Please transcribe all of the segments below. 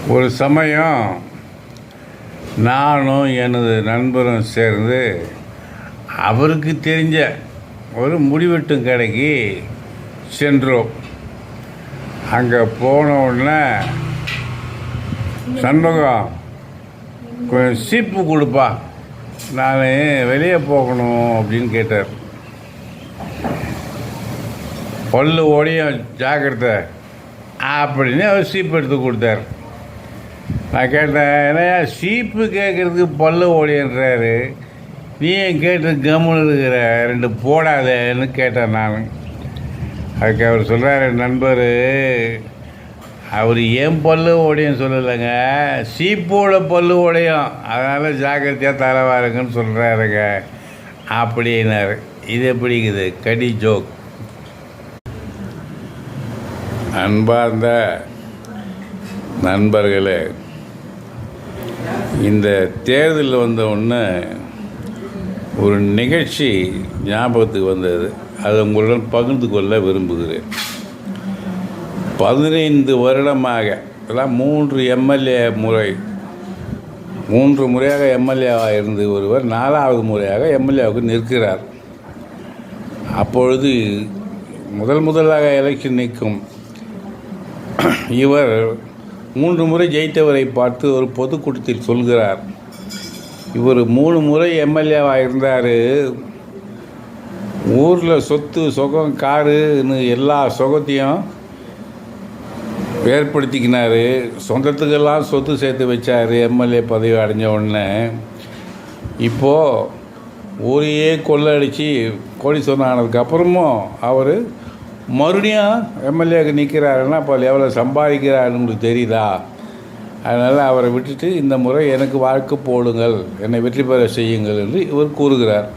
ஒரு சமயம் நானும் எனது நண்பரும் சேர்ந்து அவருக்கு தெரிஞ்ச ஒரு முடிவெட்டும் கடைக்கு சென்றோம். அங்கே போன உடனே, சண்முகம் கொஞ்சம் சீப்பு கொடுப்பா, நான் வெளியே போகணும் அப்படின்னு கேட்டார். பல்லு ஓடியும் ஜாக்கிரதை அப்படின்னு அவர் சீப்பு எடுத்து கொடுத்தார். நான் கேட்டேன், ஏன்னா சீப்பு கேட்குறதுக்கு பல்லு ஓடின்றாரு, நீ ஏன் கேட்டு கம்முன்னு இருக்கிற, ரெண்டு போடாதேன்னு கேட்டேன் நான். அதுக்கு அவர் சொல்கிறார், நண்பர், அவர் ஏன் பல்லு ஓடையும் சொல்லலைங்க, சீப்போட பல்லு ஓடையும், அதனால் ஜாக்கிரதையாக தரவாருங்கன்னு சொல்கிறாருங்க அப்படின்னாரு. இது எப்படிங்குது கடி ஜோக். அன்பார்ந்த நண்பர்களே, இந்த தேர்தல் வந்த உடனே ஒரு நிகழ்ச்சி ஞாபகத்துக்கு வந்தது. அதை உங்களுடன் பகிர்ந்து கொள்ள விரும்புகிறேன். 15 வருடமாக, எல்லாம் 3 முறையாக எம்எல்ஏவாக இருந்து ஒருவர் 4வது முறையாக எம்எல்ஏவுக்கு நிற்கிறார். அப்பொழுது முதலாக எலெக்ஷன் நிற்கும் இவர் 3 முறை ஜெயித்தவரை பார்த்து ஒரு பொதுக்கூட்டத்தில் சொல்கிறார், இவர் 3 முறை எம்எல்ஏவாக இருந்தார், ஊரில் சொத்து சுகம் காருன்னு எல்லா சுகத்தையும் ஏற்படுத்திக்கினார், சொந்தத்துக்கெல்லாம் சொத்து சேர்த்து வச்சார் எம்எல்ஏ பதவி அடைஞ்ச உடனே. இப்போது ஊரையே கொள்ளடிச்சு கோடீஸ்வரன் ஆனதுக்கப்புறமும் அவர் மறுபடியும் எம்எல்ஏக்கு நிற்கிறாருன்னா அப்போ எவ்வளோ சம்பாதிக்கிறாருன்னு உங்களுக்கு தெரியுதா? அதனால் அவரை விட்டுட்டு இந்த முறை எனக்கு வாக்கு போடுங்கள், என்னை வெற்றி பெற செய்யுங்கள் என்று இவர் கூறுகிறார்.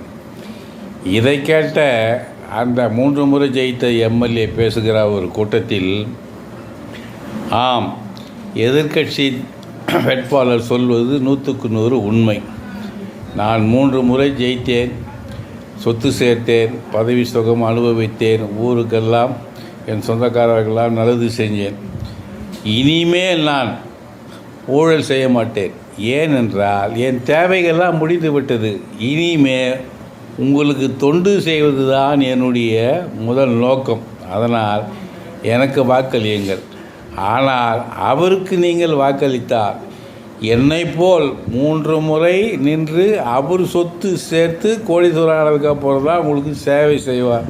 இதை கேட்ட அந்த 3 முறை ஜெயித்த எம்எல்ஏ பேசுகிற ஒரு கூட்டத்தில், ஆம், எதிர்க்கட்சி வேட்பாளர் சொல்வது 100க்கு 100 உண்மை. நான் 3 முறை ஜெயித்தேன், சொத்து சேர்த்தேன், பதவி சுகம் அனுபவித்தேன், ஊருக்கெல்லாம் என் சொந்தக்காரர்களெல்லாம் நல்லது செஞ்சேன். இனிமேல் நான் ஊழல் செய்ய மாட்டேன். ஏனென்றால் என் தேவைகள்லாம் முடிந்து விட்டது. இனிமேல் உங்களுக்கு தொண்டு செய்வது தான் என்னுடைய முதல் நோக்கம். அதனால் எனக்கு வாக்களியுங்கள். ஆனால் அவருக்கு நீங்கள் வாக்களித்தால் என்னை போல் 3 முறை நின்று அவர் சொத்து சேர்த்து கோடீஸ்வரன் ஆனதுக்கப்புறம் தான் உங்களுக்கு சேவை செய்வார்.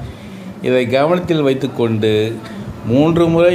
இதை கவனத்தில் வைத்துக்கொண்டு 3 முறை